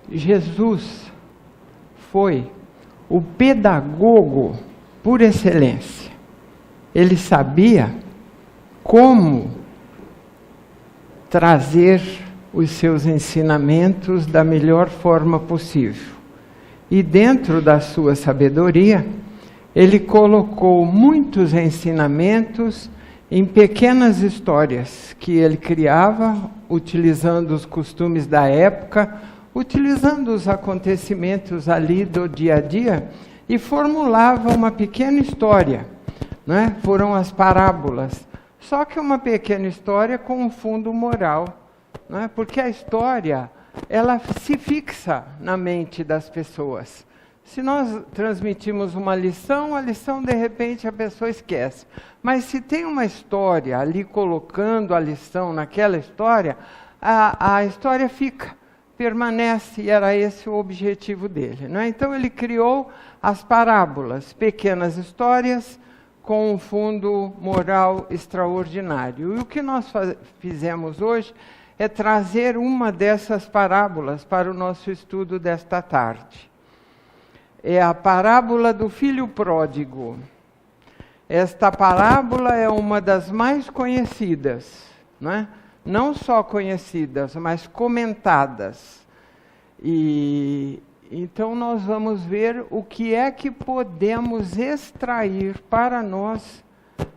Jesus foi o pedagogo por excelência. Ele sabia como trazer os seus ensinamentos da melhor forma possível. E dentro da sua sabedoria, ele colocou muitos ensinamentos em pequenas histórias que ele criava, utilizando os costumes da época, utilizando os acontecimentos ali do dia a dia, e formulava uma pequena história, né? Foram as parábolas. Só que uma pequena história com um fundo moral, né? Porque a história, ela se fixa na mente das pessoas. Se nós transmitimos uma lição, a lição de repente a pessoa esquece. Mas se tem uma história ali colocando a lição naquela história, a história fica, permanece, e era esse o objetivo dele, né? Então ele criou as parábolas, pequenas histórias com um fundo moral extraordinário. E o que nós fizemos hoje é trazer uma dessas parábolas para o nosso estudo desta tarde. É a parábola do filho pródigo. Esta parábola é uma das mais conhecidas, né? Não só conhecidas, mas comentadas. E então nós vamos ver o que é que podemos extrair para nós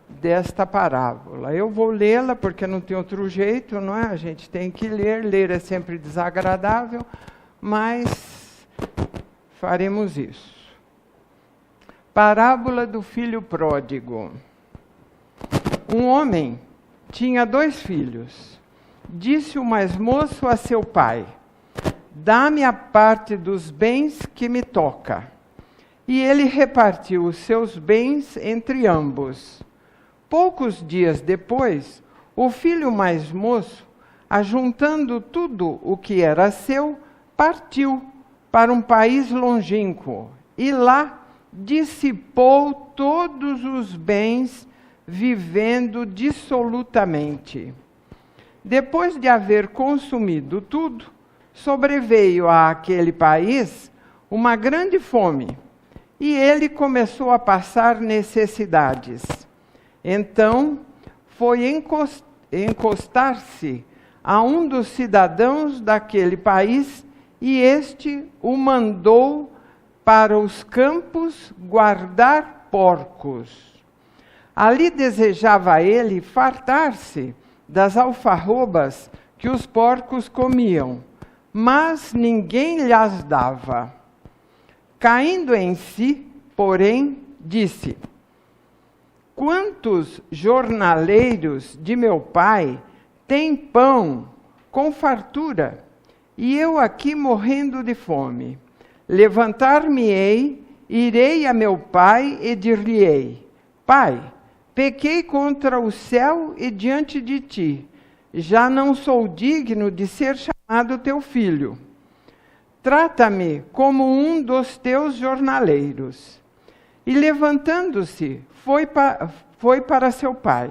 desta parábola. Eu vou lê-la porque não tem outro jeito, não é? A gente tem que ler. Ler é sempre desagradável, mas faremos isso. Parábola do filho pródigo. Um homem tinha 2 filhos. Disse o mais moço a seu pai: dá-me a parte dos bens que me toca. E ele repartiu os seus bens entre ambos. Poucos dias depois, o filho mais moço, ajuntando tudo o que era seu, partiu para um país longínquo e lá dissipou todos os bens, vivendo dissolutamente. Depois de haver consumido tudo, sobreveio àquele país uma grande fome, e ele começou a passar necessidades. Então, foi encostar-se a um dos cidadãos daquele país, e este o mandou para os campos guardar porcos. Ali desejava ele fartar-se das alfarrobas que os porcos comiam, mas ninguém lhas dava. Caindo em si, porém, disse: quantos jornaleiros de meu pai têm pão com fartura, e eu aqui morrendo de fome? Levantar-me-ei, irei a meu pai e dir-lhe-ei: Pai, pequei contra o céu e diante de ti, já não sou digno de ser chamado teu filho. Trata-me como um dos teus jornaleiros. E levantando-se, foi para seu pai.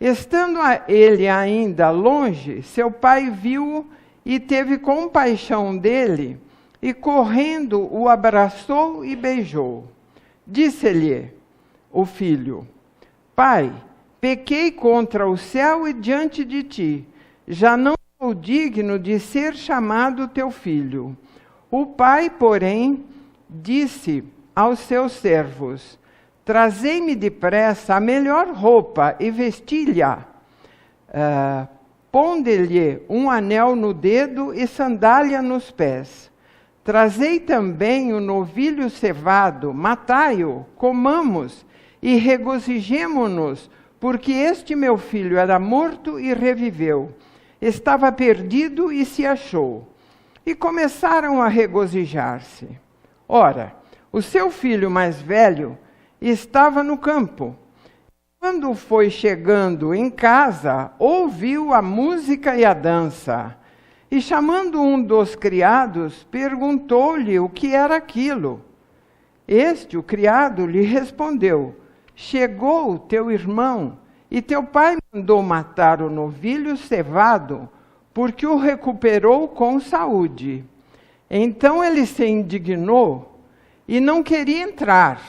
Estando ele ainda longe, seu pai viu-o e teve compaixão dele, e correndo o abraçou e beijou. Disse-lhe o filho: Pai, pequei contra o céu e diante de ti, já não sou digno de ser chamado teu filho. O pai, porém, disse aos seus servos: Trazei-me depressa a melhor roupa e vesti-lhe, ponde-lhe um anel no dedo e sandália nos pés. Trazei também o novilho cevado, matai-o, comamos e regozijemo-nos, porque este meu filho era morto e reviveu, estava perdido e se achou. E começaram a regozijar-se. Ora, o seu filho mais velho estava no campo. Quando foi chegando em casa, ouviu a música e a dança. E chamando um dos criados, perguntou-lhe o que era aquilo. Este, o criado, lhe respondeu: chegou teu irmão, e teu pai mandou matar o novilho cevado, porque o recuperou com saúde. Então ele se indignou e não queria entrar.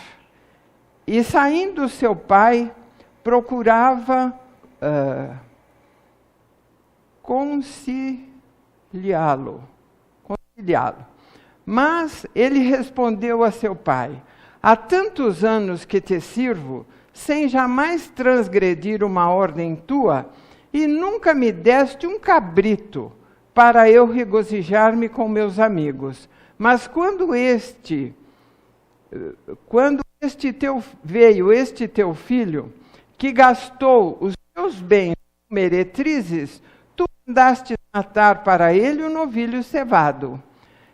E saindo seu pai, procurava conciliá-lo. Mas ele respondeu a seu pai: há tantos anos que te sirvo, sem jamais transgredir uma ordem tua, e nunca me deste um cabrito para eu regozijar-me com meus amigos. Mas quando este veio este teu filho, que gastou os teus bens com meretrizes, tu mandaste matar para ele o novilho cevado.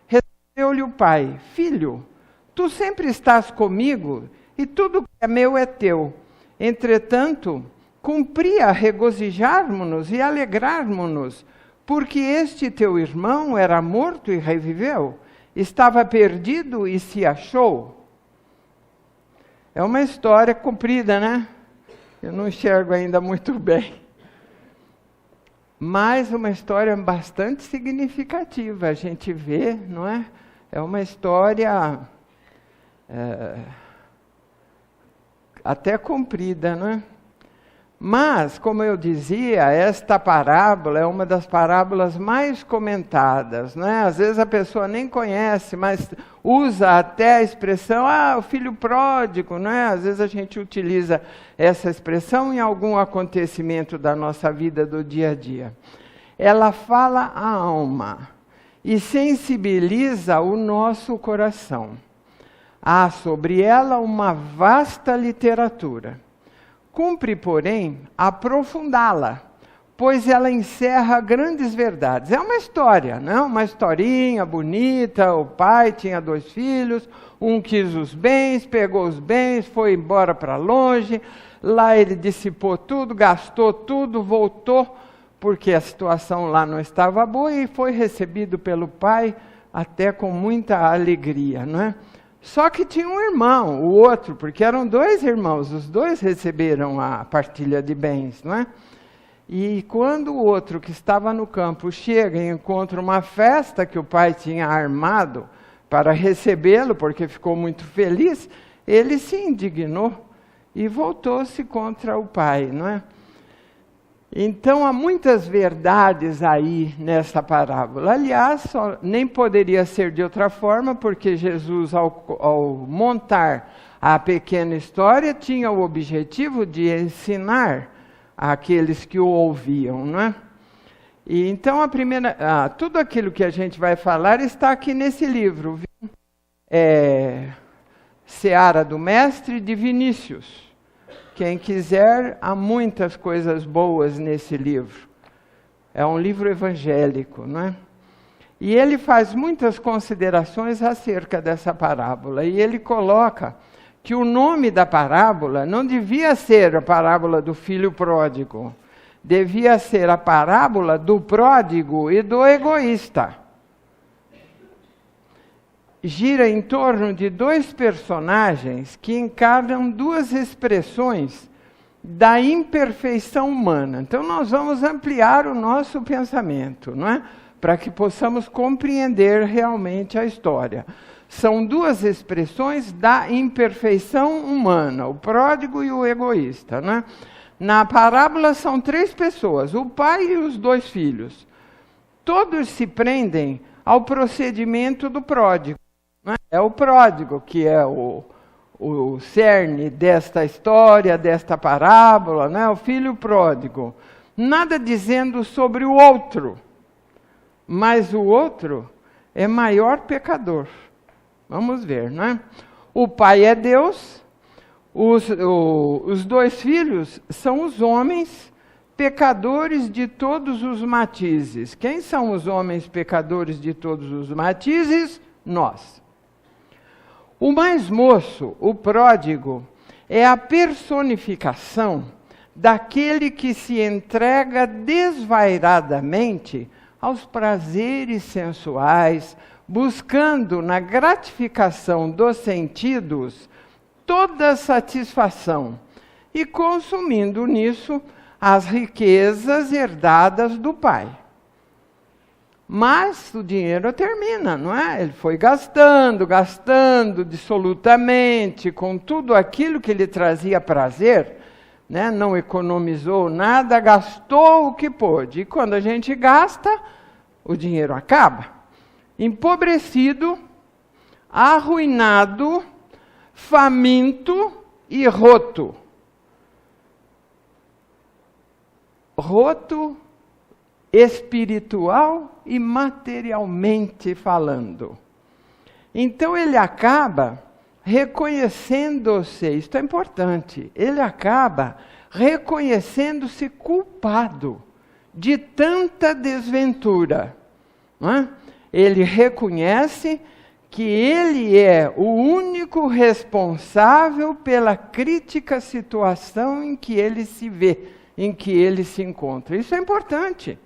Respondeu-lhe o pai: filho, tu sempre estás comigo, e tudo que é meu é teu. Entretanto, cumpria regozijarmos-nos e alegrarmos-nos, porque este teu irmão era morto e reviveu, estava perdido e se achou. É uma história comprida, né? Eu não enxergo ainda muito bem. Mas uma história bastante significativa. A gente vê, não é? É uma história até comprida, não é? Mas, como eu dizia, esta parábola é uma das parábolas mais comentadas, né? Às vezes a pessoa nem conhece, mas usa até a expressão, o filho pródigo, né? Às vezes a gente utiliza essa expressão em algum acontecimento da nossa vida do dia a dia. Ela fala a alma e sensibiliza o nosso coração. Há sobre ela uma vasta literatura. Cumpre, porém, aprofundá-la, pois ela encerra grandes verdades. É uma história, não? Uma historinha bonita. O pai tinha 2 filhos, um quis os bens, pegou os bens, foi embora para longe. Lá ele dissipou tudo, gastou tudo, voltou, porque a situação lá não estava boa, e foi recebido pelo pai até com muita alegria, não é? Só que tinha um irmão, o outro, porque eram 2 irmãos, os 2 receberam a partilha de bens, não é? E quando o outro, que estava no campo, chega e encontra uma festa que o pai tinha armado para recebê-lo, porque ficou muito feliz, ele se indignou e voltou-se contra o pai, não é? Então, há muitas verdades aí nessa parábola. Aliás, nem poderia ser de outra forma, porque Jesus, ao montar a pequena história, tinha o objetivo de ensinar àqueles que o ouviam, não é? E então, tudo aquilo que a gente vai falar está aqui nesse livro. Seara do Mestre, de Vinícius. Quem quiser, há muitas coisas boas nesse livro. É um livro evangélico, não é? E ele faz muitas considerações acerca dessa parábola. E ele coloca que o nome da parábola não devia ser a parábola do filho pródigo. Devia ser a parábola do pródigo e do egoísta. Gira em torno de 2 personagens que encarnam 2 expressões da imperfeição humana. Então nós vamos ampliar o nosso pensamento, não é? Para que possamos compreender realmente a história. São 2 expressões da imperfeição humana, o pródigo e o egoísta, não é? Na parábola são 3 pessoas, o pai e os 2 filhos. Todos se prendem ao procedimento do pródigo. É o pródigo que é o cerne desta história, desta parábola, né? O filho pródigo. Nada dizendo sobre o outro, mas o outro é maior pecador. Vamos ver, não é? O pai é Deus, os 2 filhos são os homens pecadores de todos os matizes. Quem são os homens pecadores de todos os matizes? Nós. O mais moço, o pródigo, é a personificação daquele que se entrega desvairadamente aos prazeres sensuais, buscando na gratificação dos sentidos toda satisfação e consumindo nisso as riquezas herdadas do pai. Mas o dinheiro termina, não é? Ele foi gastando dissolutamente com tudo aquilo que lhe trazia prazer, né? Não economizou nada, gastou o que pôde. E quando a gente gasta, o dinheiro acaba. Empobrecido, arruinado, faminto e roto. Roto espiritual e materialmente falando. Então ele acaba reconhecendo-se, isto é importante, ele acaba reconhecendo-se culpado de tanta desventura. Não é? Ele reconhece que ele é o único responsável pela crítica situação em que ele se vê, em que ele se encontra. Isso é importante.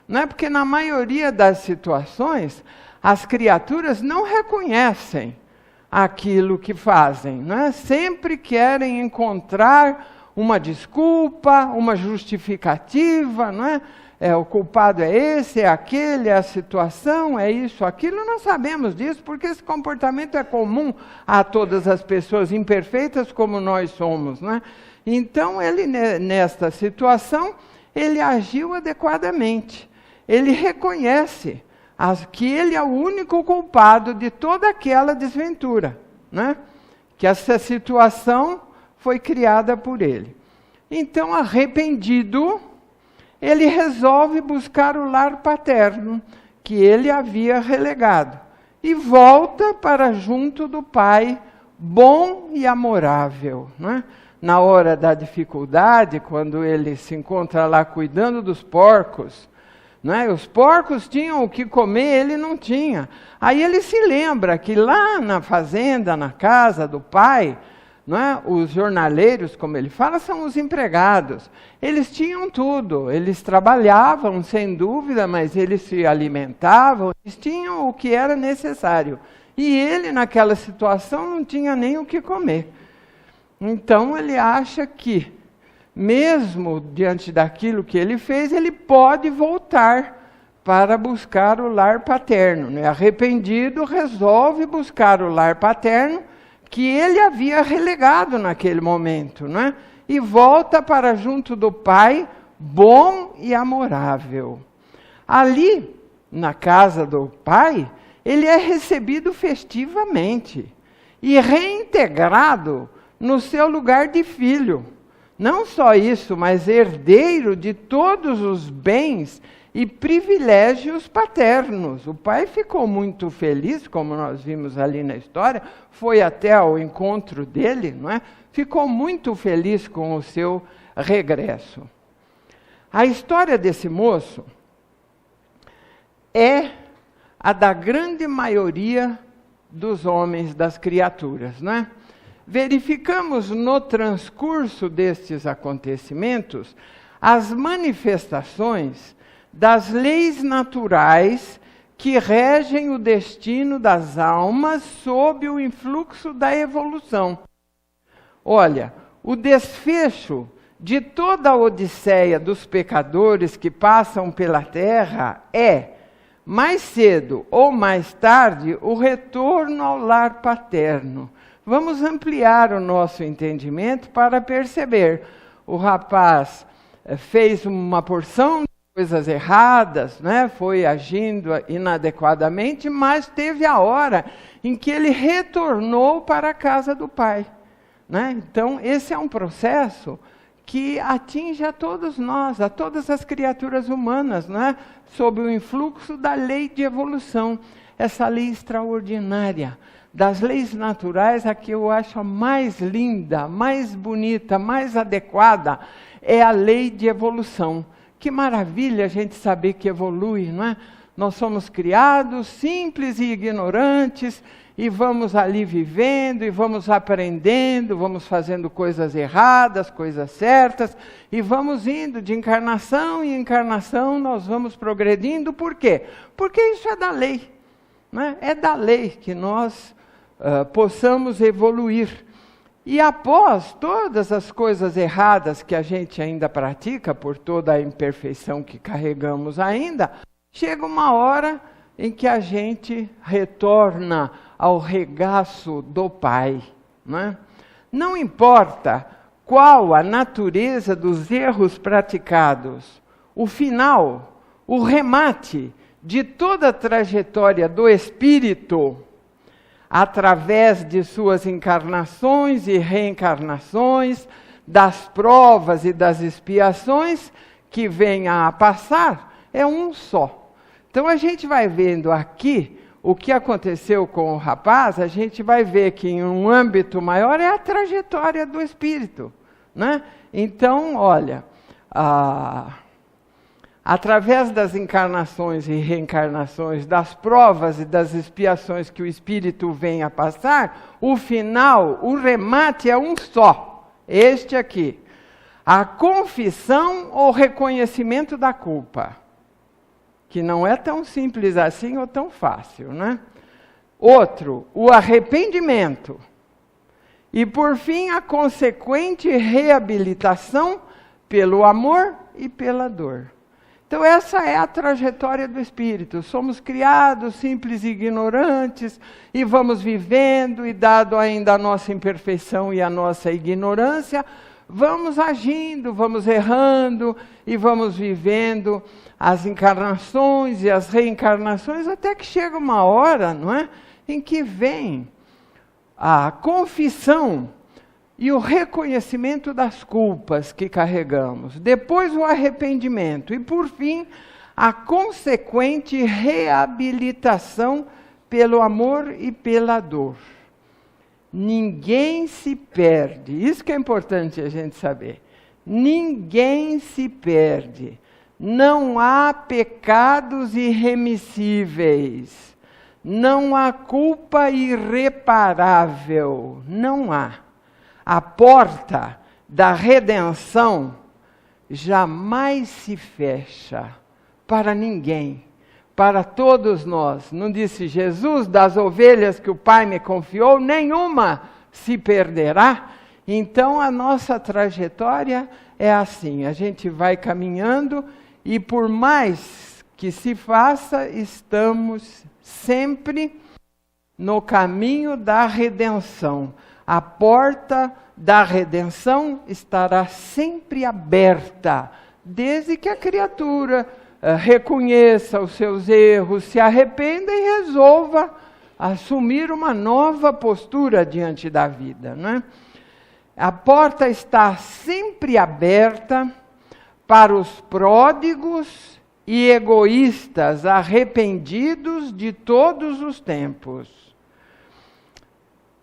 Não é? Porque na maioria das situações, as criaturas não reconhecem aquilo que fazem. Não é? Sempre querem encontrar uma desculpa, uma justificativa. Não é? O culpado é esse, é aquele, é a situação, é isso, aquilo. Nós sabemos disso porque esse comportamento é comum a todas as pessoas imperfeitas como nós somos. Não é? Então, ele, nesta situação, ele agiu adequadamente. Ele reconhece que ele é o único culpado de toda aquela desventura, né? Que essa situação foi criada por ele. Então, arrependido, ele resolve buscar o lar paterno, que ele havia relegado, e volta para junto do pai, bom e amorável, né? Na hora da dificuldade, quando ele se encontra lá cuidando dos porcos, né? Os porcos tinham o que comer, ele não tinha. Aí ele se lembra que lá na fazenda, na casa do pai, não é? Os jornaleiros, como ele fala, são os empregados. Eles tinham tudo, eles trabalhavam, sem dúvida, mas eles se alimentavam, eles tinham o que era necessário. E ele, naquela situação, não tinha nem o que comer. Então, ele acha que, mesmo diante daquilo que ele fez, ele pode voltar para buscar o lar paterno. Né? Arrependido, resolve buscar o lar paterno, que ele havia relegado naquele momento, né? E volta para junto do pai, bom e amorável. Ali, na casa do pai, ele é recebido festivamente e reintegrado no seu lugar de filho. Não só isso, mas herdeiro de todos os bens e privilégios paternos. O pai ficou muito feliz, como nós vimos ali na história, foi até ao encontro dele, não é? Ficou muito feliz com o seu regresso. A história desse moço é a da grande maioria dos homens, das criaturas, não é? Verificamos no transcurso destes acontecimentos as manifestações das leis naturais que regem o destino das almas sob o influxo da evolução. Olha, o desfecho de toda a odisseia dos pecadores que passam pela terra é, mais cedo ou mais tarde, o retorno ao lar paterno. Vamos ampliar o nosso entendimento para perceber. O rapaz fez uma porção de coisas erradas, né? Foi agindo inadequadamente, mas teve a hora em que ele retornou para a casa do pai. Né? Então, esse é um processo que atinge a todos nós, a todas as criaturas humanas, né? Sob o influxo da lei de evolução, essa lei extraordinária. Das leis naturais, a que eu acho a mais linda, mais bonita, mais adequada, é a lei de evolução. Que maravilha a gente saber que evolui, não é? Nós somos criados simples e ignorantes, e vamos ali vivendo, e vamos aprendendo, vamos fazendo coisas erradas, coisas certas, e vamos indo de encarnação em encarnação, nós vamos progredindo. Por quê? Porque isso é da lei, né? É da lei que nós possamos evoluir. E após todas as coisas erradas que a gente ainda pratica, por toda a imperfeição que carregamos ainda, chega uma hora em que a gente retorna ao regaço do Pai, né? Não importa qual a natureza dos erros praticados, o final, o remate de toda a trajetória do espírito, através de suas encarnações e reencarnações, das provas e das expiações que venha a passar, é um só. Então a gente vai vendo aqui o que aconteceu com o rapaz, a gente vai ver que em um âmbito maior é a trajetória do espírito, né? Então, olha, através das encarnações e reencarnações, das provas e das expiações que o espírito vem a passar, o final, o remate é um só, este aqui. A confissão ou reconhecimento da culpa, que não é tão simples assim ou tão fácil, né? Outro, o arrependimento. E por fim, a consequente reabilitação pelo amor e pela dor. Então essa é a trajetória do espírito. Somos criados simples e ignorantes e vamos vivendo, e dado ainda a nossa imperfeição e a nossa ignorância, vamos agindo, vamos errando e vamos vivendo as encarnações e as reencarnações, até que chega uma hora, não é, em que vem a confissão e o reconhecimento das culpas que carregamos, depois o arrependimento e, por fim, a consequente reabilitação pelo amor e pela dor. Ninguém se perde, isso que é importante a gente saber. Ninguém se perde. Não há pecados irremissíveis. Não há culpa irreparável. Não há. A porta da redenção jamais se fecha para ninguém, para todos nós. Não disse Jesus, das ovelhas que o Pai me confiou, nenhuma se perderá? Então a nossa trajetória é assim, a gente vai caminhando e por mais que se faça, estamos sempre no caminho da redenção. A porta da redenção estará sempre aberta, desde que a criatura reconheça os seus erros, se arrependa e resolva assumir uma nova postura diante da vida, não é? A porta está sempre aberta para os pródigos e egoístas arrependidos de todos os tempos.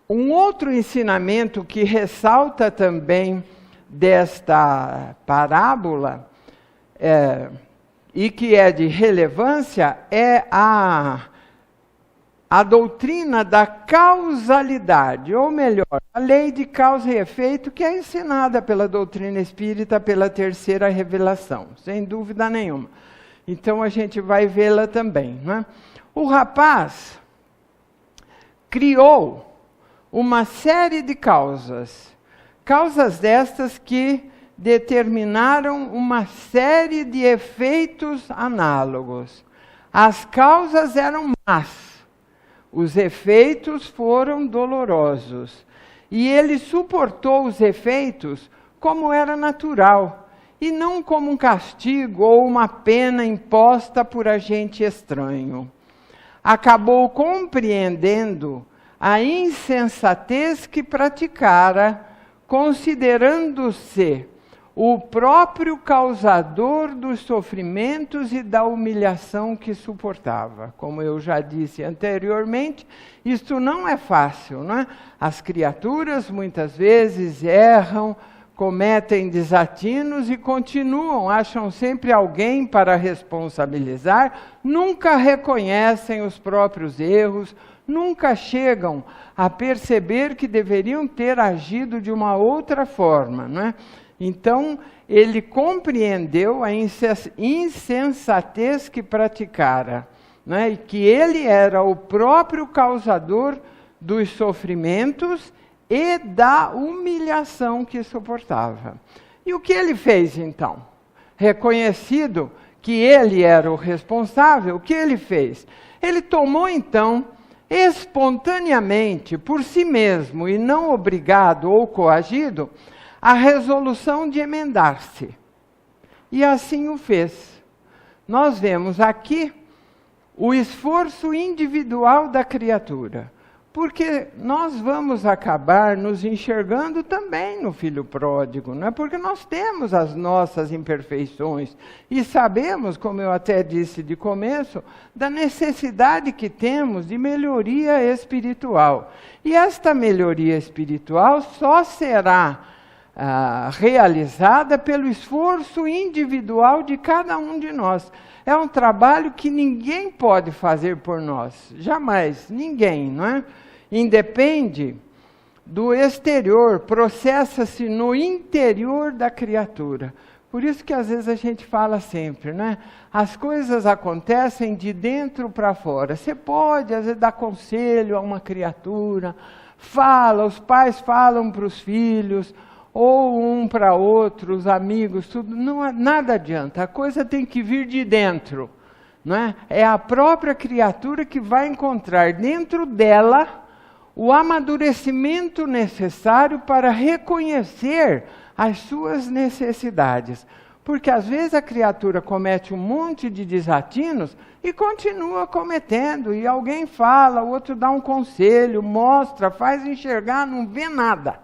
Um outro ensinamento que ressalta também desta parábola e que é de relevância é a doutrina da causalidade, ou melhor, a lei de causa e efeito, que é ensinada pela doutrina espírita, pela terceira revelação, sem dúvida nenhuma. Então a gente vai vê-la também, né? O rapaz criou uma série de causas destas que determinaram uma série de efeitos análogos. As causas eram más, os efeitos foram dolorosos, e ele suportou os efeitos como era natural, e não como um castigo ou uma pena imposta por agente estranho. Acabou compreendendo a insensatez que praticara, considerando-se o próprio causador dos sofrimentos e da humilhação que suportava. Como eu já disse anteriormente, isto não é fácil, não é? As criaturas muitas vezes erram, cometem desatinos e continuam, acham sempre alguém para responsabilizar, nunca reconhecem os próprios erros, nunca chegam a perceber que deveriam ter agido de uma outra forma, não é? Então, ele compreendeu a insensatez que praticara, não é? E que ele era o próprio causador dos sofrimentos e da humilhação que suportava. E o que ele fez, então? Reconhecido que ele era o responsável, o que ele fez? Ele tomou, então, espontaneamente, por si mesmo, e não obrigado ou coagido, a resolução de emendar-se. E assim o fez. Nós vemos aqui o esforço individual da criatura, porque nós vamos acabar nos enxergando também no filho pródigo, não é? Porque nós temos as nossas imperfeições e sabemos, como eu até disse de começo, da necessidade que temos de melhoria espiritual. E esta melhoria espiritual só será realizada pelo esforço individual de cada um de nós. É um trabalho que ninguém pode fazer por nós, jamais, ninguém, não é? Independe do exterior, processa-se no interior da criatura. Por isso que às vezes a gente fala sempre, né? As coisas acontecem de dentro para fora. Você pode, às vezes, dar conselho a uma criatura, os pais falam para os filhos, ou um para outro, os amigos, tudo, nada adianta, a coisa tem que vir de dentro, não é? É a própria criatura que vai encontrar dentro dela o amadurecimento necessário para reconhecer as suas necessidades. Porque às vezes a criatura comete um monte de desatinos e continua cometendo, e alguém fala, o outro dá um conselho, mostra, faz enxergar, não vê nada.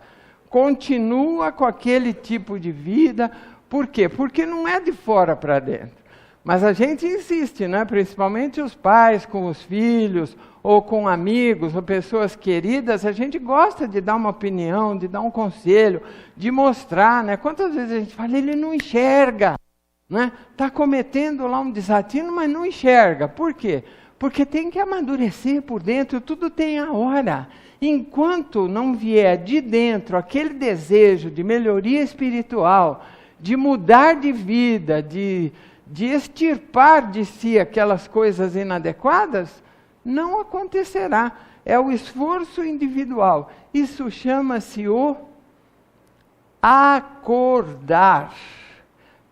Continua com aquele tipo de vida. Por quê? Porque não é de fora para dentro. Mas a gente insiste, né? Principalmente os pais com os filhos, ou com amigos, ou pessoas queridas, a gente gosta de dar uma opinião, de dar um conselho, de mostrar, né? Quantas vezes a gente fala, ele não enxerga, né? Está cometendo lá um desatino, mas não enxerga. Por quê? Porque tem que amadurecer por dentro, tudo tem a hora. Enquanto não vier de dentro aquele desejo de melhoria espiritual, de mudar de vida, de extirpar de si aquelas coisas inadequadas, não acontecerá. É o esforço individual. Isso chama-se o acordar.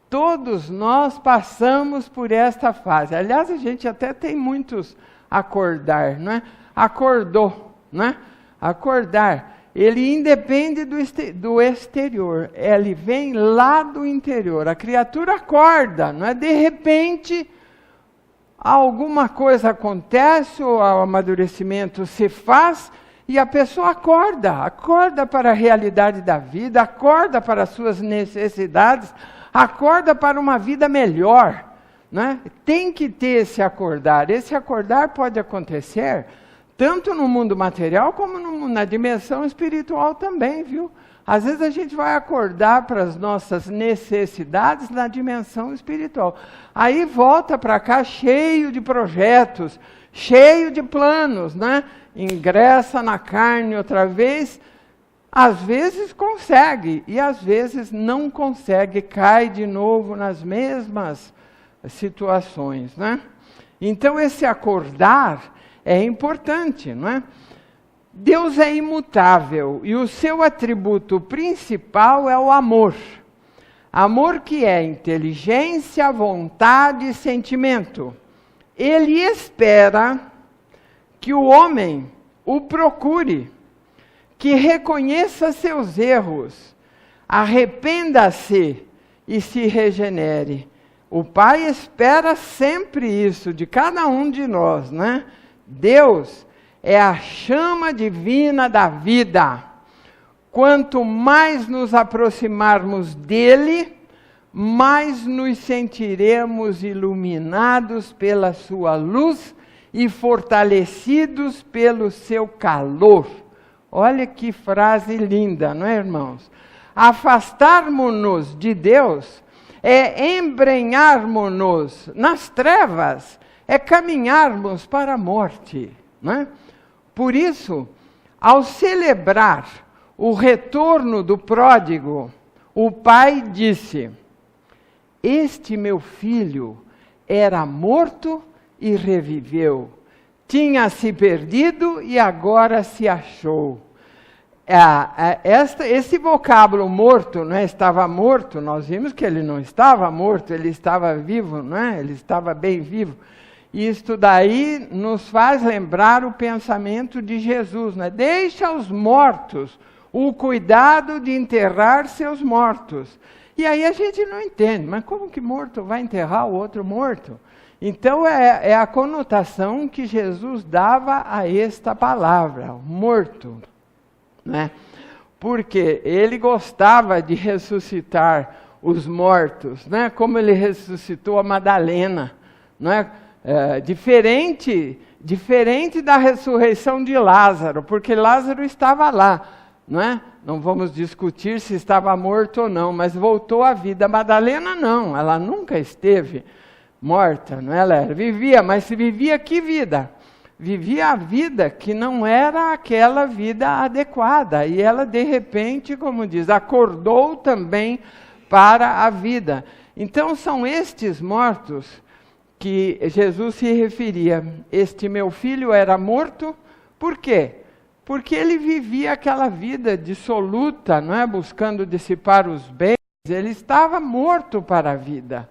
Todos nós passamos por esta fase. Aliás, a gente até tem muitos acordar, não é? Acordou, não é? Acordar, ele independe do exterior, ele vem lá do interior. A criatura acorda, não é? De repente, alguma coisa acontece, ou o amadurecimento se faz, e a pessoa acorda para a realidade da vida, acorda para as suas necessidades, acorda para uma vida melhor, né? Tem que ter esse acordar. Esse acordar pode acontecer tanto no mundo material como na dimensão espiritual também, viu? Às vezes a gente vai acordar para as nossas necessidades na dimensão espiritual. Aí volta para cá cheio de projetos, cheio de planos, né? Ingressa na carne outra vez, às vezes consegue e às vezes não consegue, cai de novo nas mesmas situações, né? Então esse acordar é importante, não é? Deus é imutável e o seu atributo principal é o amor. Amor que é inteligência, vontade e sentimento. Ele espera que o homem o procure, que reconheça seus erros, arrependa-se e se regenere. O Pai espera sempre isso de cada um de nós, né? Deus é a chama divina da vida. Quanto mais nos aproximarmos dele, mais nos sentiremos iluminados pela sua luz e fortalecidos pelo seu calor. Olha que frase linda, não é, irmãos? Afastarmos-nos de Deus é embrenharmos-nos nas trevas, é caminharmos para a morte, não é? Por isso, ao celebrar o retorno do pródigo, o pai disse: este meu filho era morto e reviveu, tinha se perdido e agora se achou. Esse vocábulo morto, né, estava morto, nós vimos que ele não estava morto, ele estava vivo, né, ele estava bem vivo. Isto daí nos faz lembrar o pensamento de Jesus, né? Deixa os mortos o cuidado de enterrar seus mortos. E aí a gente não entende, mas como que morto vai enterrar o outro morto? Então é a conotação que Jesus dava a esta palavra, morto, né? Porque ele gostava de ressuscitar os mortos, né? Como ele ressuscitou a Madalena, né? Diferente da ressurreição de Lázaro, porque Lázaro estava lá, não é? Não vamos discutir se estava morto ou não, mas voltou à vida. Madalena não, ela nunca esteve morta, não é? Ela vivia, mas se vivia que vida? Vivia a vida que não era aquela vida adequada, e ela de repente, como diz, acordou também para a vida. Então são estes mortos que Jesus se referia. Este meu filho era morto, por quê? Porque ele vivia aquela vida dissoluta, não é? Buscando dissipar os bens, ele estava morto para a vida.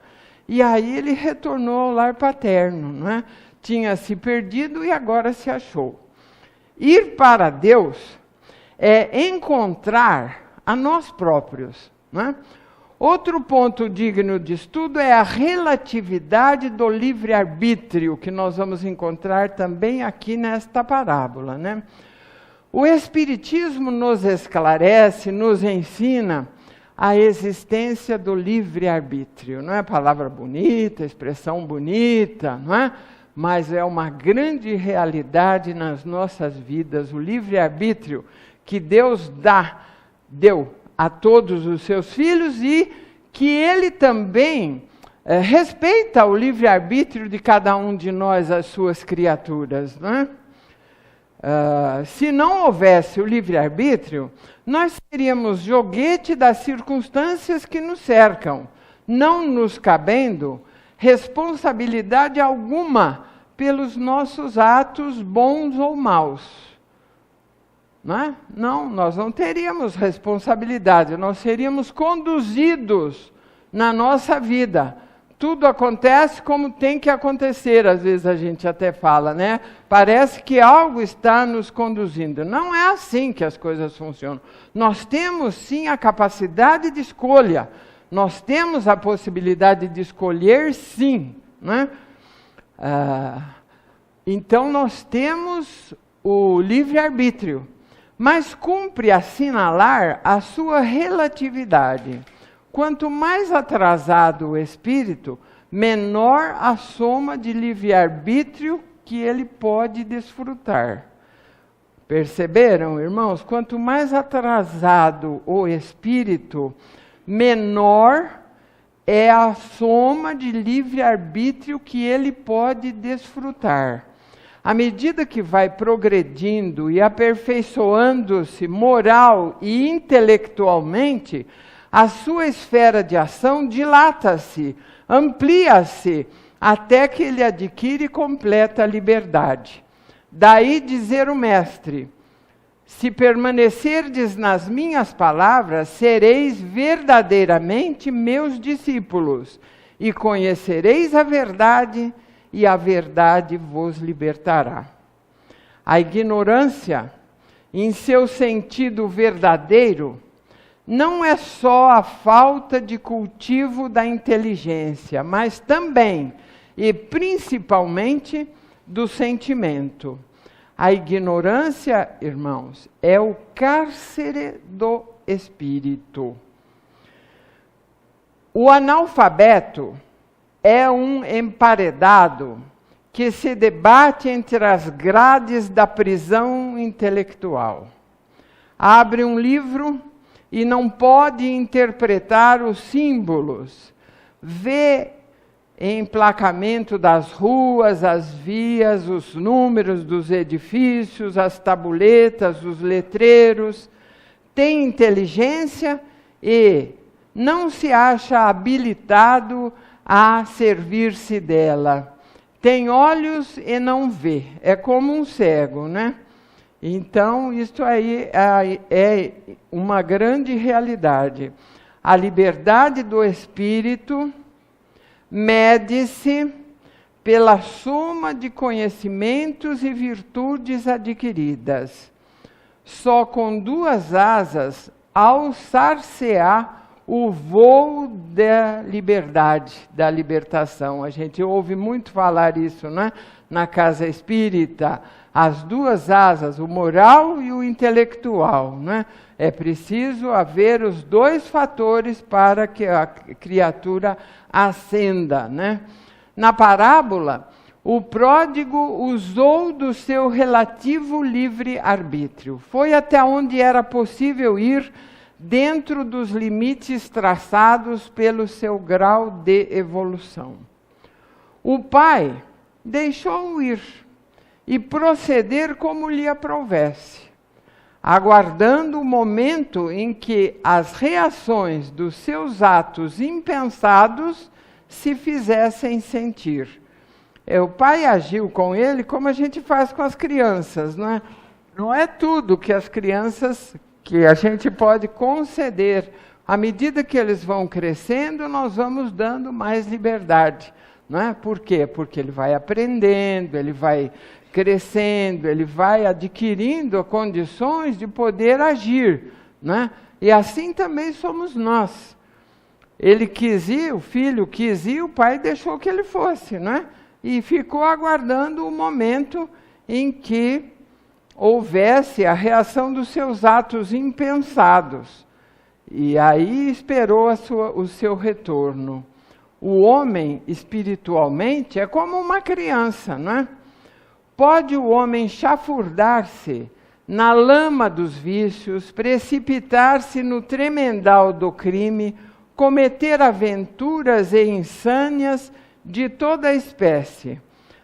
E aí ele retornou ao lar paterno, não é? Tinha se perdido e agora se achou. Ir para Deus é encontrar a nós próprios, não é? Outro ponto digno de estudo é a relatividade do livre-arbítrio, que nós vamos encontrar também aqui nesta parábola, né? O Espiritismo nos esclarece, nos ensina a existência do livre-arbítrio. Não é palavra bonita, expressão bonita, não é? Mas é uma grande realidade nas nossas vidas, o livre-arbítrio que Deus deu a todos os seus filhos, e que Ele também respeita o livre-arbítrio de cada um de nós, as suas criaturas, não é? Se não houvesse o livre-arbítrio, nós seríamos joguete das circunstâncias que nos cercam, não nos cabendo responsabilidade alguma pelos nossos atos bons ou maus. Não é? Não, nós não teríamos responsabilidade, nós seríamos conduzidos na nossa vida. Tudo acontece como tem que acontecer, às vezes a gente até fala, né? Parece que algo está nos conduzindo. Não é assim que as coisas funcionam. Nós temos sim a capacidade de escolha, nós temos a possibilidade de escolher sim, né? Então nós temos o livre-arbítrio. Mas cumpre assinalar a sua relatividade. Quanto mais atrasado o espírito, menor a soma de livre-arbítrio que ele pode desfrutar. Perceberam, irmãos? Quanto mais atrasado o espírito, menor é a soma de livre-arbítrio que ele pode desfrutar. À medida que vai progredindo e aperfeiçoando-se moral e intelectualmente, a sua esfera de ação dilata-se, amplia-se, até que ele adquire completa liberdade. Daí dizer o mestre: se permanecerdes nas minhas palavras, sereis verdadeiramente meus discípulos, e conhecereis a verdade, e a verdade vos libertará. A ignorância, em seu sentido verdadeiro, não é só a falta de cultivo da inteligência, mas também e principalmente do sentimento. A ignorância, irmãos, é o cárcere do espírito. O analfabeto é um emparedado que se debate entre as grades da prisão intelectual. Abre um livro e não pode interpretar os símbolos. Vê emplacamento das ruas, as vias, os números dos edifícios, as tabuletas, os letreiros. Tem inteligência e não se acha habilitado a servir-se dela. Tem olhos e não vê. É como um cego, né? Então, isso aí é uma grande realidade. A liberdade do espírito mede-se pela soma de conhecimentos e virtudes adquiridas. Só com 2 asas alçar-se-á o voo da liberdade, da libertação. A gente ouve muito falar isso, né? Na casa espírita, as 2 asas, o moral e o intelectual, né? É preciso haver os 2 fatores para que a criatura ascenda, né? Na parábola, o pródigo usou do seu relativo livre-arbítrio. Foi até onde era possível ir dentro dos limites traçados pelo seu grau de evolução. O pai deixou-o ir e proceder como lhe aprovesse, aguardando o momento em que as reações dos seus atos impensados se fizessem sentir. O pai agiu com ele como a gente faz com as crianças, não é? Não é tudo que as crianças, que a gente pode conceder. À medida que eles vão crescendo, nós vamos dando mais liberdade, não é? Por quê? Porque ele vai aprendendo, ele vai crescendo, ele vai adquirindo condições de poder agir, né? E assim também somos nós. Ele quis ir, o filho quis ir, o pai deixou que ele fosse, né? E ficou aguardando o momento em que houvesse a reação dos seus atos impensados. E aí esperou o seu retorno. O homem, espiritualmente, é como uma criança, não é? Pode o homem chafurdar-se na lama dos vícios, precipitar-se no tremendal do crime, cometer aventuras e insânias de toda a espécie.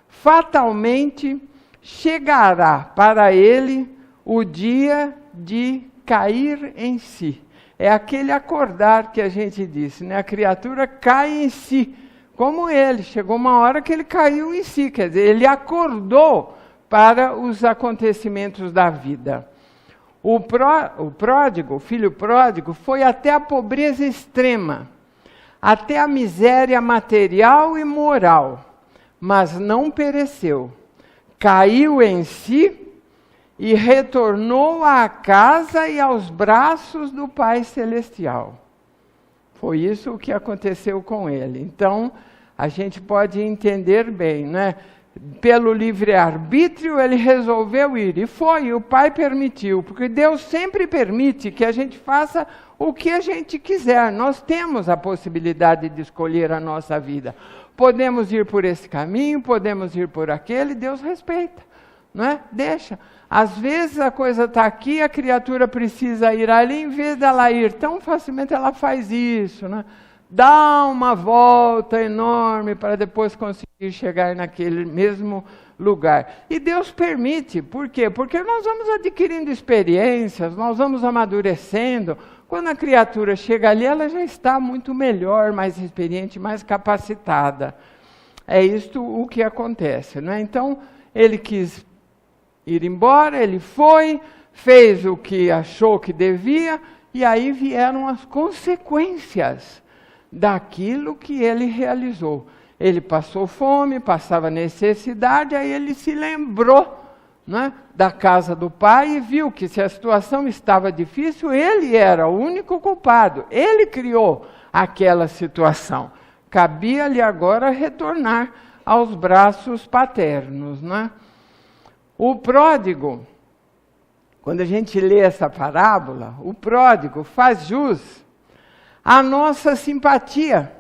Fatalmente chegará para ele o dia de cair em si. É aquele acordar que a gente disse, né? A criatura cai em si. Como ele, chegou uma hora que ele caiu em si, quer dizer, ele acordou para os acontecimentos da vida. O pródigo, o filho pródigo, foi até a pobreza extrema, até a miséria material e moral, mas não pereceu. Caiu em si e retornou à casa e aos braços do Pai Celestial. Foi isso o que aconteceu com ele. Então, a gente pode entender bem, né? Pelo livre-arbítrio, ele resolveu ir. E foi, e o Pai permitiu. Porque Deus sempre permite que a gente faça o que a gente quiser. Nós temos a possibilidade de escolher a nossa vida. Podemos ir por esse caminho, podemos ir por aquele, Deus respeita, não é? Deixa. Às vezes a coisa está aqui, a criatura precisa ir ali, em vez dela ir tão facilmente, ela faz isso, né? Dá uma volta enorme para depois conseguir chegar naquele mesmo lugar. E Deus permite, por quê? Porque nós vamos adquirindo experiências, nós vamos amadurecendo. Quando a criatura chega ali, ela já está muito melhor, mais experiente, mais capacitada. É isto o que acontece, né? Então, ele quis ir embora, ele foi, fez o que achou que devia, e aí vieram as consequências daquilo que ele realizou. Ele passou fome, passava necessidade, aí ele se lembrou, né, da casa do pai e viu que se a situação estava difícil, ele era o único culpado. Ele criou aquela situação. Cabia-lhe agora retornar aos braços paternos, né? O pródigo, quando a gente lê essa parábola, o pródigo faz jus à nossa simpatia.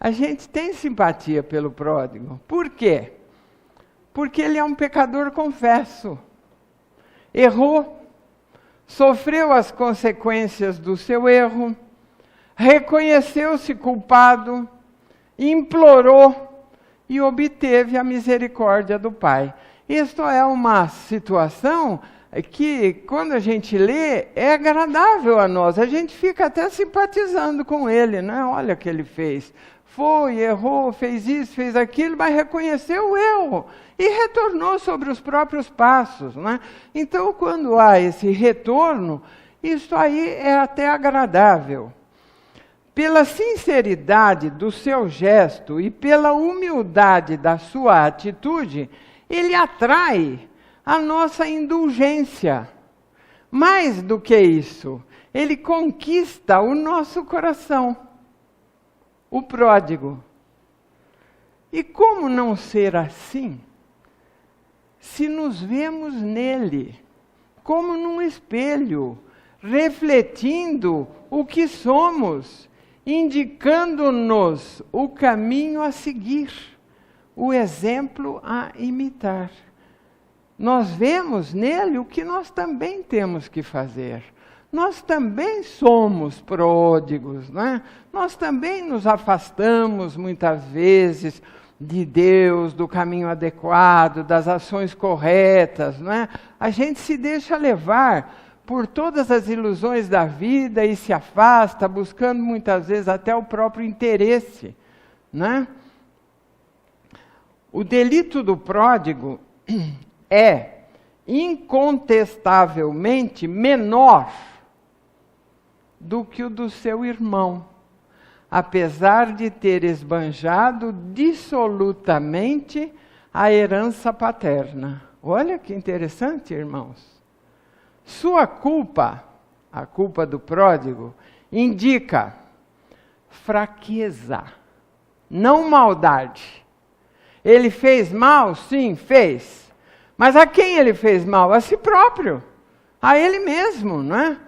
A gente tem simpatia pelo pródigo. Por quê? Porque ele é um pecador confesso. Errou, sofreu as consequências do seu erro, reconheceu-se culpado implorou e obteve a misericórdia do Pai. Isto é uma situação que, quando a gente lê, é agradável a nós. A gente fica até simpatizando com ele, né? Olha o que ele fez. Foi, errou, fez isso, fez aquilo, mas reconheceu o erro e retornou sobre os próprios passos, né? Então, quando há esse retorno, isso aí é até agradável. Pela sinceridade do seu gesto e pela humildade da sua atitude, ele atrai a nossa indulgência. Mais do que isso, ele conquista o nosso coração. O pródigo. E como não ser assim, se nos vemos nele, como num espelho, refletindo o que somos, indicando-nos o caminho a seguir, o exemplo a imitar. Nós vemos nele o que nós também temos que fazer. Nós também somos pródigos, né? Nós também nos afastamos muitas vezes de Deus, do caminho adequado, das ações corretas, né? A gente se deixa levar por todas as ilusões da vida e se afasta, buscando muitas vezes até o próprio interesse, né? O delito do pródigo é incontestavelmente menor do que o do seu irmão, apesar de ter esbanjado dissolutamente a herança paterna. Olha que interessante, irmãos. Sua culpa, a culpa do pródigo, indica fraqueza, não maldade. Ele fez mal? Sim, fez. Mas a quem ele fez mal? A si próprio, a ele mesmo, não é?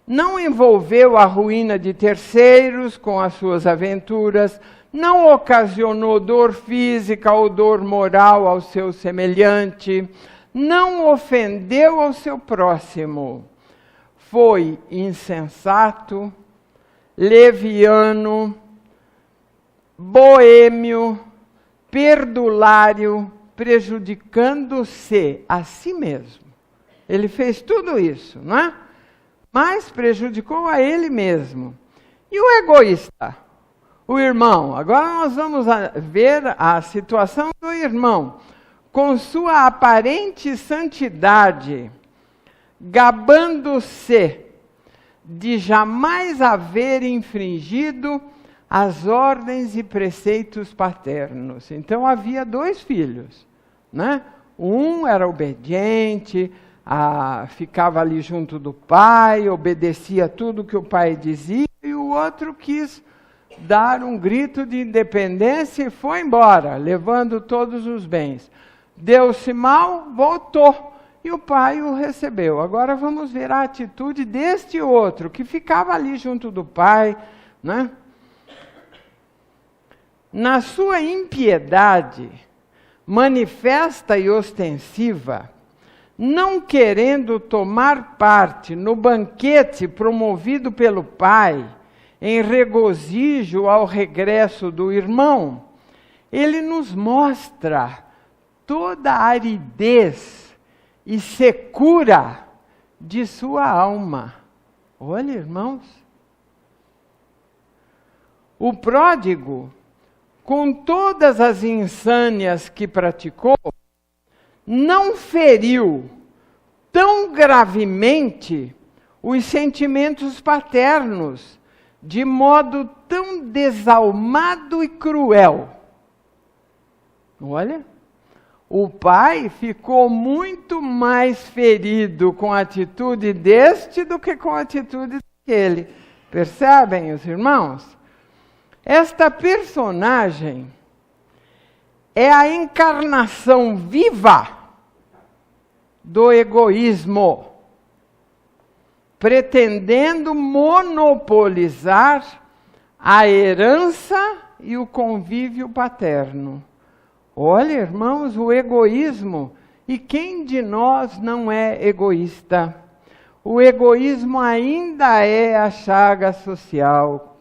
Não envolveu a ruína de terceiros com as suas aventuras, não ocasionou dor física ou dor moral ao seu semelhante, não ofendeu ao seu próximo. Foi insensato, leviano, boêmio, perdulário, prejudicando-se a si mesmo. Ele fez tudo isso, não é? Mas prejudicou a ele mesmo. E o egoísta? O irmão. Agora nós vamos ver a situação do irmão. Com sua aparente santidade, gabando-se de jamais haver infringido as ordens e preceitos paternos. Então havia 2 filhos, né? Um era obediente, ficava ali junto do pai, obedecia tudo que o pai dizia, e o outro quis dar um grito de independência e foi embora, levando todos os bens. Deu-se mal, voltou, e o pai o recebeu. Agora vamos ver a atitude deste outro, que ficava ali junto do pai, né? Na sua impiedade manifesta e ostensiva, não querendo tomar parte no banquete promovido pelo pai, em regozijo ao regresso do irmão, ele nos mostra toda a aridez e secura de sua alma. Olha, irmãos, o pródigo, com todas as insânias que praticou, não feriu tão gravemente os sentimentos paternos, de modo tão desalmado e cruel. Olha, o pai ficou muito mais ferido com a atitude deste do que com a atitude daquele. Percebem, os irmãos? Esta personagem é a encarnação viva do egoísmo, pretendendo monopolizar a herança e o convívio paterno. Olha, irmãos, o egoísmo, e quem de nós não é egoísta? O egoísmo ainda é a chaga social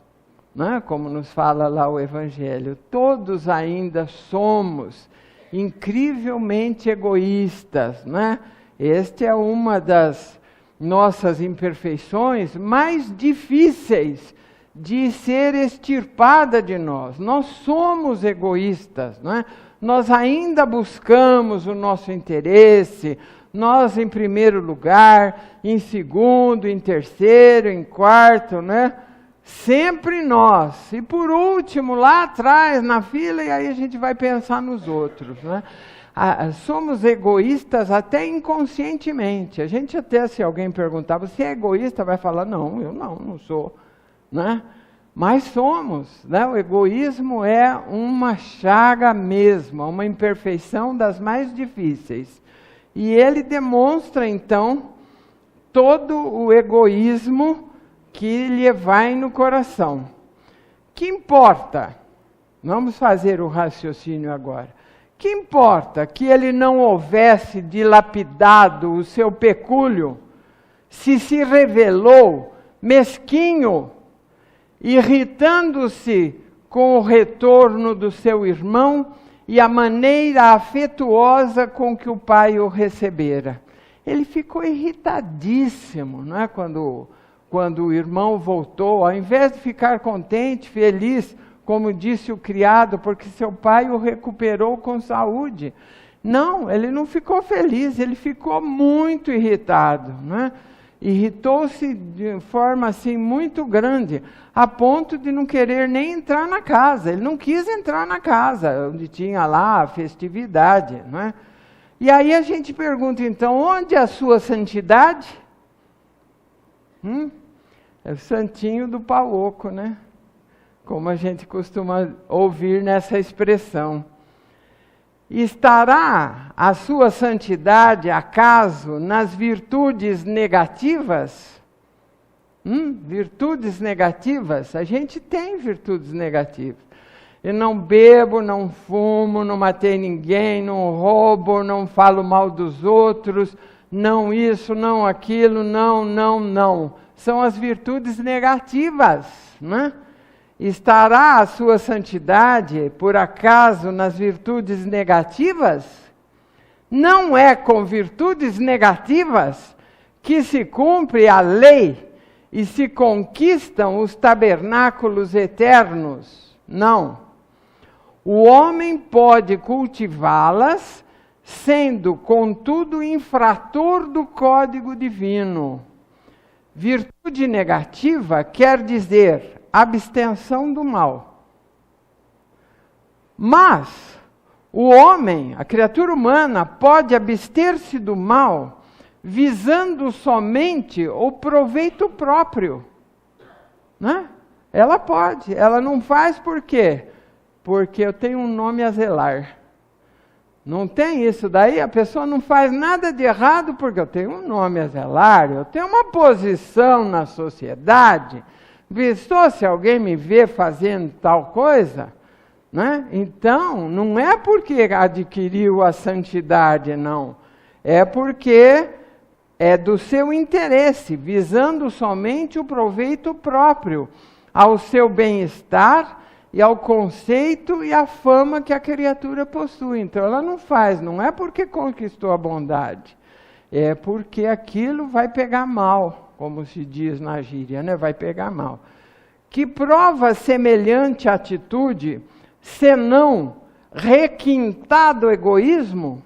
né? Como nos fala lá o Evangelho. Todos ainda somos incrivelmente egoístas, né? Esta é uma das nossas imperfeições mais difíceis de ser extirpada de nós. Nós somos egoístas, não é? Nós ainda buscamos o nosso interesse, nós em primeiro lugar, em segundo, em terceiro, em quarto, né? Sempre nós. E por último, lá atrás, na fila, e aí a gente vai pensar nos outros, né? Somos egoístas até inconscientemente. A gente até, se alguém perguntar, você é egoísta? Vai falar, não, eu não sou, né? Mas somos, né? O egoísmo é uma chaga mesmo, uma imperfeição das mais difíceis. E ele demonstra, então, todo o egoísmo que lhe vai no coração. Que importa? Vamos fazer o raciocínio agora. Que importa que ele não houvesse dilapidado o seu pecúlio, se revelou mesquinho, irritando-se com o retorno do seu irmão e a maneira afetuosa com que o pai o recebera. Ele ficou irritadíssimo, não é? Quando o irmão voltou, ao invés de ficar contente, feliz, como disse o criado, porque seu pai o recuperou com saúde. Não, ele não ficou feliz, ele ficou muito irritado, né? Irritou-se de forma assim muito grande, a ponto de não querer nem entrar na casa. Ele não quis entrar na casa, onde tinha lá a festividade, né? E aí a gente pergunta então, onde é a sua santidade? É o santinho do pau oco, né? Como a gente costuma ouvir nessa expressão. Estará a sua santidade, acaso, nas virtudes negativas? Virtudes negativas? A gente tem virtudes negativas. Eu não bebo, não fumo, não matei ninguém, não roubo, não falo mal dos outros, não isso, não aquilo, não. São as virtudes negativas, né? Estará a sua santidade, por acaso, nas virtudes negativas? Não é com virtudes negativas que se cumpre a lei e se conquistam os tabernáculos eternos? Não. O homem pode cultivá-las, sendo, contudo, infrator do código divino. Virtude negativa quer dizer abstenção do mal. Mas o homem, a criatura humana, pode abster-se do mal visando somente o proveito próprio, né? Ela pode, ela não faz por quê? Porque eu tenho um nome a zelar. Não tem isso daí, a pessoa não faz nada de errado porque eu tenho um nome a zelar, eu tenho uma posição na sociedade. Vistou se alguém me vê fazendo tal coisa? Né? Então, não é porque adquiriu a santidade, não. É porque é do seu interesse, visando somente o proveito próprio, ao seu bem-estar e ao conceito e à fama que a criatura possui. Então, ela não faz, não é porque conquistou a bondade, é porque aquilo vai pegar mal. Como se diz na gíria, né? Vai pegar mal. Que prova semelhante atitude, senão requintado egoísmo?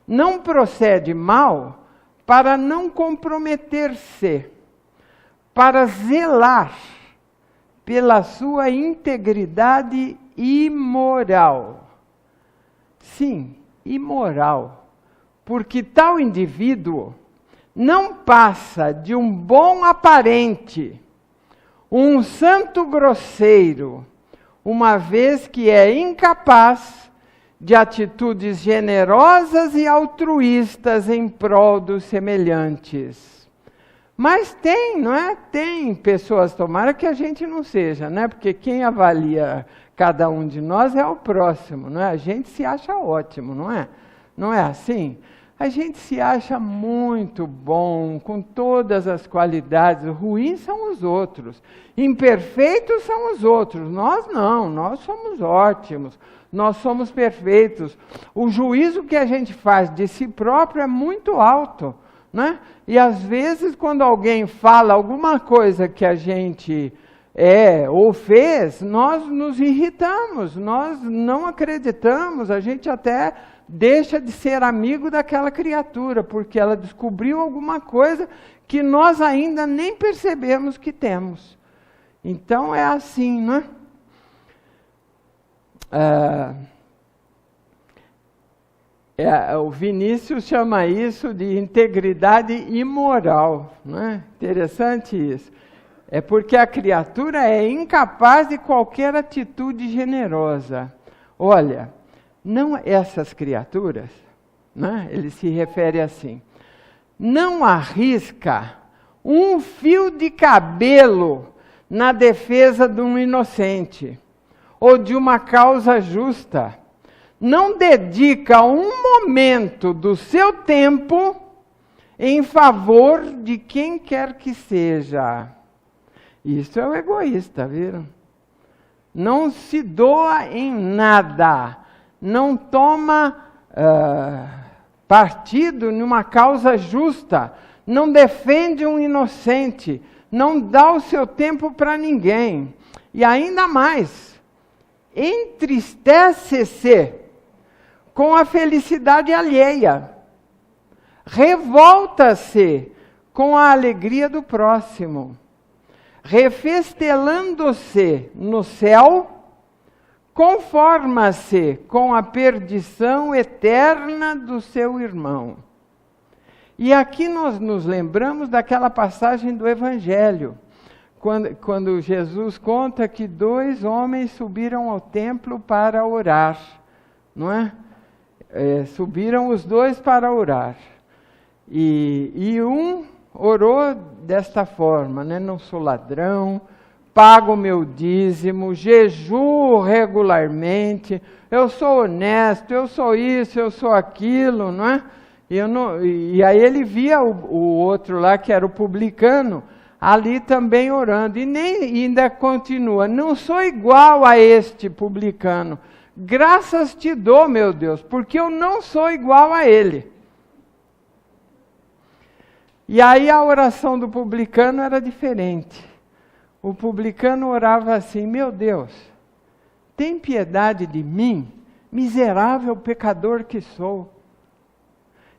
Não procede mal para não comprometer-se, para zelar pela sua integridade imoral. Sim, imoral. Porque tal indivíduo não passa de um bom aparente, um santo grosseiro, uma vez que é incapaz de atitudes generosas e altruístas em prol dos semelhantes. Mas tem, não é? Tem pessoas, tomara que a gente não seja, né? Porque quem avalia cada um de nós é o próximo, não é? A gente se acha ótimo, não é? Não é assim? A gente se acha muito bom, com todas as qualidades. Ruins são os outros. Imperfeitos são os outros. Nós não, nós somos ótimos. Nós somos perfeitos. O juízo que a gente faz de si próprio é muito alto, né? E às vezes quando alguém fala alguma coisa que a gente ou fez, nós nos irritamos, nós não acreditamos, a gente até deixa de ser amigo daquela criatura, porque ela descobriu alguma coisa que nós ainda nem percebemos que temos. Então é assim, né? O Vinícius chama isso de integridade imoral, né? Interessante isso. É porque a criatura é incapaz de qualquer atitude generosa. Olha, não essas criaturas, né? Ele se refere assim, não arrisca um fio de cabelo na defesa de um inocente ou de uma causa justa. Não dedica um momento do seu tempo em favor de quem quer que seja. Isso é o egoísta, viram? Não se doa em nada, não toma partido numa causa justa, não defende um inocente, não dá o seu tempo para ninguém. E ainda mais, entristece-se com a felicidade alheia, revolta-se com a alegria do próximo, refestelando-se no céu, conforma-se com a perdição eterna do seu irmão. E aqui nós nos lembramos daquela passagem do Evangelho, quando Jesus conta que 2 homens subiram ao templo para orar, não é? Subiram os 2 para orar. E um orou desta forma, né? Não sou ladrão, pago o meu dízimo, jejuo regularmente, eu sou honesto, eu sou isso, eu sou aquilo, não é? E aí ele via o outro lá, que era o publicano, ali também orando, e ainda continua, não sou igual a este publicano, graças te dou, meu Deus, porque eu não sou igual a ele. E aí a oração do publicano era diferente. O publicano orava assim, meu Deus, tem piedade de mim, miserável pecador que sou.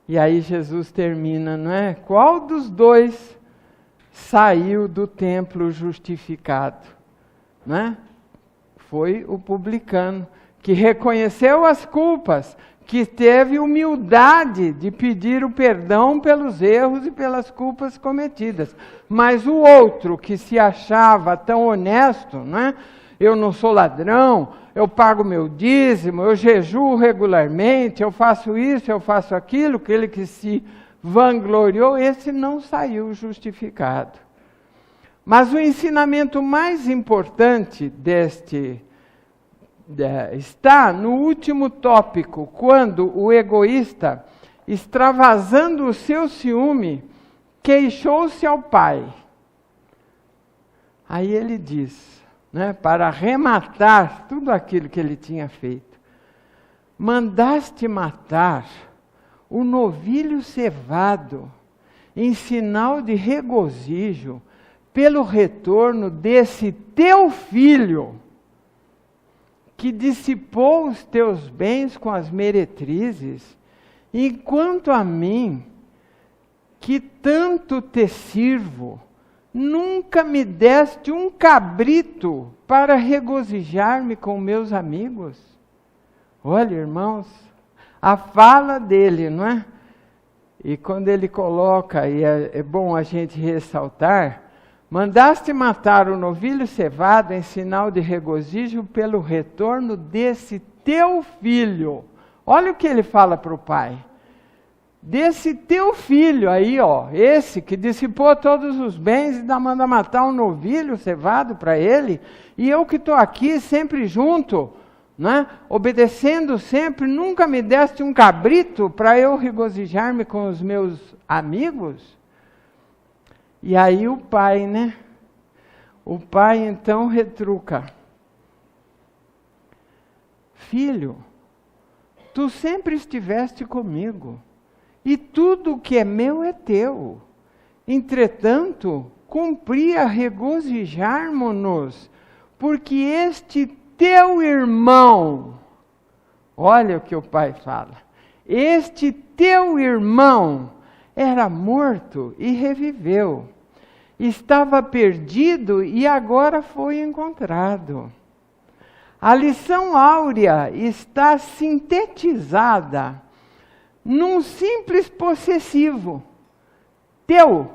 E aí Jesus termina, não é? Qual dos 2 saiu do templo justificado? Não é? Foi o publicano, que reconheceu as culpas, que teve humildade de pedir o perdão pelos erros e pelas culpas cometidas. Mas o outro, que se achava tão honesto, né? Eu não sou ladrão, eu pago meu dízimo, eu jejuo regularmente, eu faço isso, eu faço aquilo, aquele que se vangloriou, esse não saiu justificado. Mas o ensinamento mais importante está no último tópico, quando o egoísta, extravasando o seu ciúme, queixou-se ao pai. Aí ele diz, né, para arrematar tudo aquilo que ele tinha feito, mandaste matar o novilho cevado, em sinal de regozijo, pelo retorno desse teu filho, que dissipou os teus bens com as meretrizes, enquanto a mim, que tanto te sirvo, nunca me deste um cabrito para regozijar-me com meus amigos. Olha, irmãos, a fala dele, não é? E quando ele coloca, e é bom a gente ressaltar, mandaste matar o novilho cevado em sinal de regozijo pelo retorno desse teu filho. Olha o que ele fala para o pai. Desse teu filho aí, ó, esse que dissipou todos os bens e manda matar um novilho cevado para ele, e eu que estou aqui sempre junto, né? Obedecendo sempre, nunca me deste um cabrito para eu regozijar-me com os meus amigos? E aí o pai, né? O pai então retruca: filho, tu sempre estiveste comigo, e tudo o que é meu é teu. Entretanto, cumpria regozijarmos-nos, porque este teu irmão, olha o que o pai fala, este teu irmão era morto e reviveu, estava perdido e agora foi encontrado. A lição áurea está sintetizada num simples possessivo: teu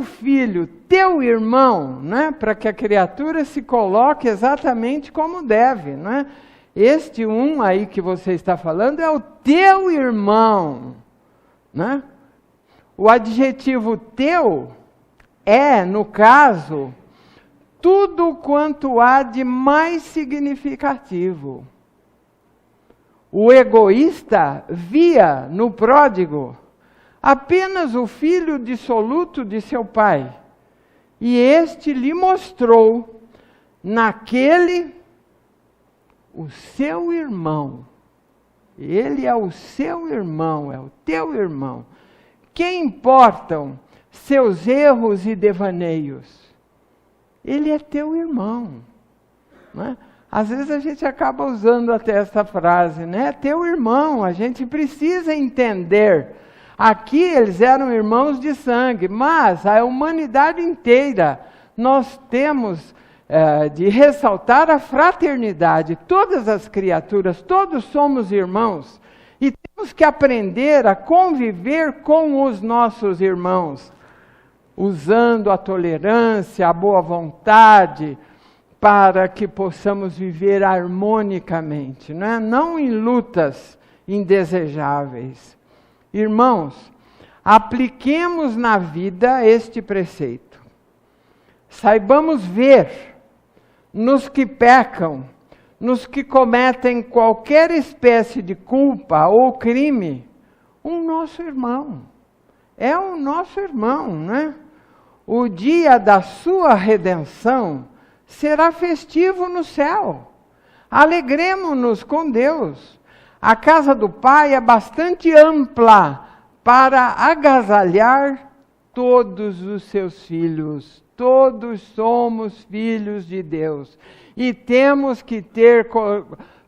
filho, teu irmão, né? Para que a criatura se coloque exatamente como deve, né? Este um aí que você está falando é o teu irmão, né? O adjetivo teu é, no caso, tudo quanto há de mais significativo. O egoísta via no pródigo apenas o filho dissoluto de seu pai, e este lhe mostrou naquele o seu irmão. Ele é o seu irmão, é o teu irmão. Que importam seus erros e devaneios? Ele é teu irmão, né? Às vezes a gente acaba usando até essa frase, né? Teu irmão, a gente precisa entender. Aqui eles eram irmãos de sangue, mas a humanidade inteira, nós temos de ressaltar a fraternidade. Todas as criaturas, todos somos irmãos, e temos que aprender a conviver com os nossos irmãos, usando a tolerância, a boa vontade, para que possamos viver harmonicamente, né? Não em lutas indesejáveis. Irmãos, apliquemos na vida este preceito. Saibamos ver nos que pecam, nos que cometem qualquer espécie de culpa ou crime, um nosso irmão. É o nosso irmão, né? O dia da sua redenção será festivo no céu. Alegremo-nos com Deus. A casa do Pai é bastante ampla para agasalhar todos os seus filhos. Todos somos filhos de Deus. E temos que ter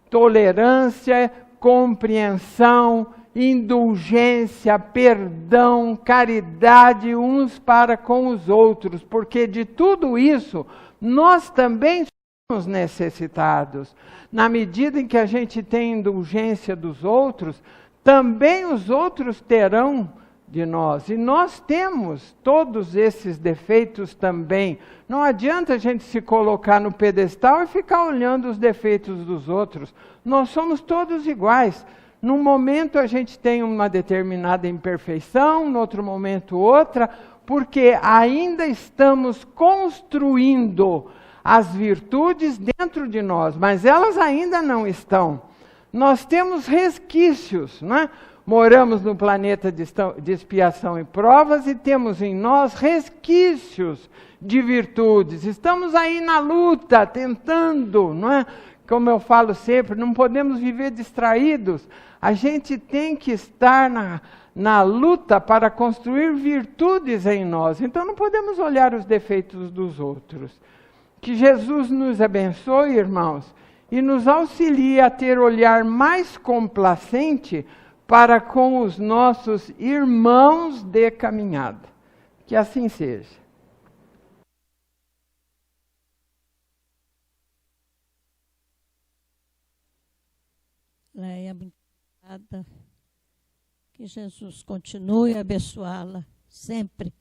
tolerância, compreensão, indulgência, perdão, caridade uns para com os outros, porque de tudo isso nós também somos necessitados. Na medida em que a gente tem indulgência dos outros, também os outros terão de nós. E nós temos todos esses defeitos também. Não adianta a gente se colocar no pedestal e ficar olhando os defeitos dos outros. Nós somos todos iguais. Num momento a gente tem uma determinada imperfeição, no outro momento outra, porque ainda estamos construindo as virtudes dentro de nós, mas elas ainda não estão. Nós temos resquícios, né? Moramos no planeta de expiação e provas e temos em nós resquícios de virtudes. Estamos aí na luta, tentando, não é? Como eu falo sempre, não podemos viver distraídos. A gente tem que estar na luta para construir virtudes em nós. Então não podemos olhar os defeitos dos outros. Que Jesus nos abençoe, irmãos, e nos auxilie a ter olhar mais complacente para com os nossos irmãos de caminhada. Que assim seja. Leia, muito obrigada. Que Jesus continue a abençoá-la sempre.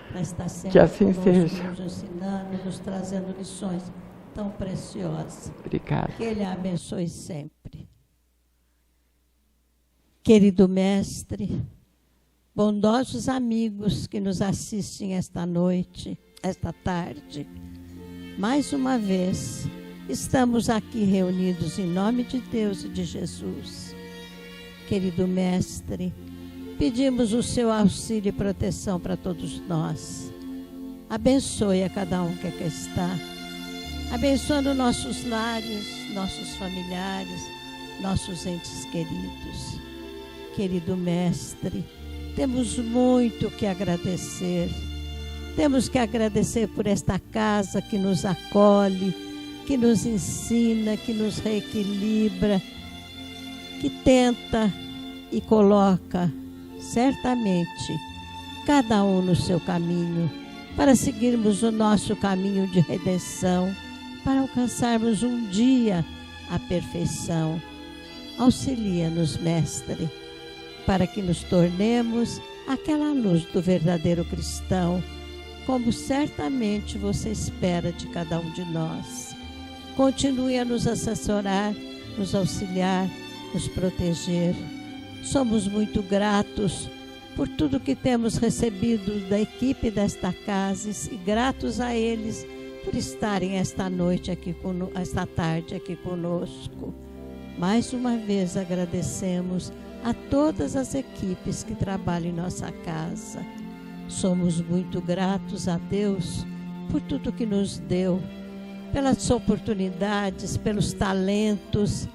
Para estar sempre que assim conosco, seja. nos ensinando, nos trazendo lições tão preciosas. Obrigado. Que Ele a abençoe sempre. Querido mestre, bondosos amigos que nos assistem esta noite, esta tarde, mais uma vez, estamos aqui reunidos em nome de Deus e de Jesus. Querido Mestre, pedimos o seu auxílio e proteção para todos nós. Abençoe a cada um que aqui está, abençoando nossos lares, nossos familiares, nossos entes queridos. Querido Mestre, temos muito que agradecer. Temos que agradecer por esta casa que nos acolhe, que nos ensina, que nos reequilibra, que tenta e coloca, certamente, cada um no seu caminho, para seguirmos o nosso caminho de redenção, para alcançarmos um dia a perfeição. Auxilia-nos, Mestre, para que nos tornemos aquela luz do verdadeiro cristão, como certamente você espera de cada um de nós. Continue a nos assessorar, nos auxiliar, nos proteger. Somos muito gratos por tudo que temos recebido da equipe desta casa e gratos a eles por estarem esta tarde aqui conosco. Mais uma vez agradecemos a todas as equipes que trabalham em nossa casa. Somos muito gratos a Deus por tudo que nos deu, pelas oportunidades, pelos talentos,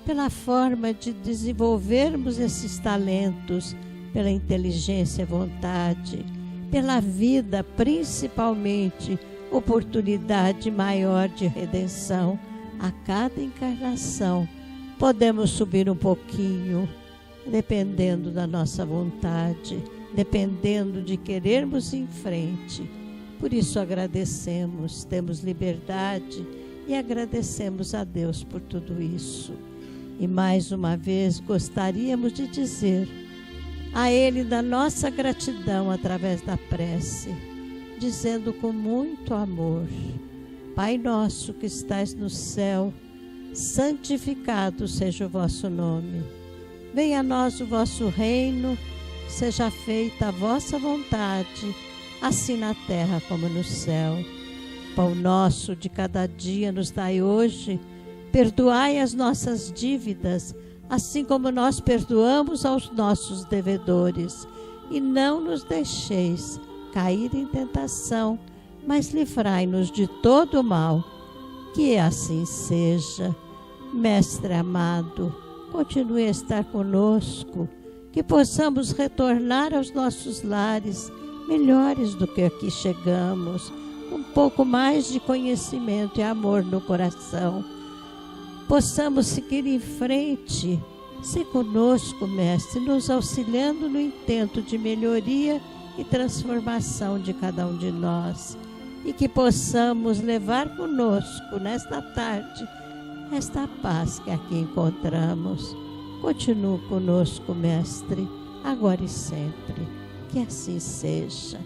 pela forma de desenvolvermos esses talentos, pela inteligência e vontade, pela vida, principalmente, oportunidade maior de redenção. A cada encarnação, podemos subir um pouquinho, dependendo da nossa vontade, dependendo de querermos ir em frente. Por isso agradecemos, temos liberdade e agradecemos a Deus por tudo isso. E mais uma vez gostaríamos de dizer a Ele da nossa gratidão através da prece, dizendo com muito amor: Pai nosso que estais no céu, santificado seja o vosso nome. Venha a nós o vosso reino, seja feita a vossa vontade, assim na terra como no céu. Pão nosso de cada dia nos dai hoje. Perdoai as nossas dívidas, assim como nós perdoamos aos nossos devedores. E não nos deixeis cair em tentação, mas livrai-nos de todo o mal. Que assim seja. Mestre amado, continue a estar conosco, que possamos retornar aos nossos lares melhores do que aqui chegamos, um pouco mais de conhecimento e amor no coração. Possamos seguir em frente. Se conosco, Mestre, nos auxiliando no intento de melhoria e transformação de cada um de nós. E que possamos levar conosco, nesta tarde, esta paz que aqui encontramos. Continua conosco, Mestre, agora e sempre. Que assim seja.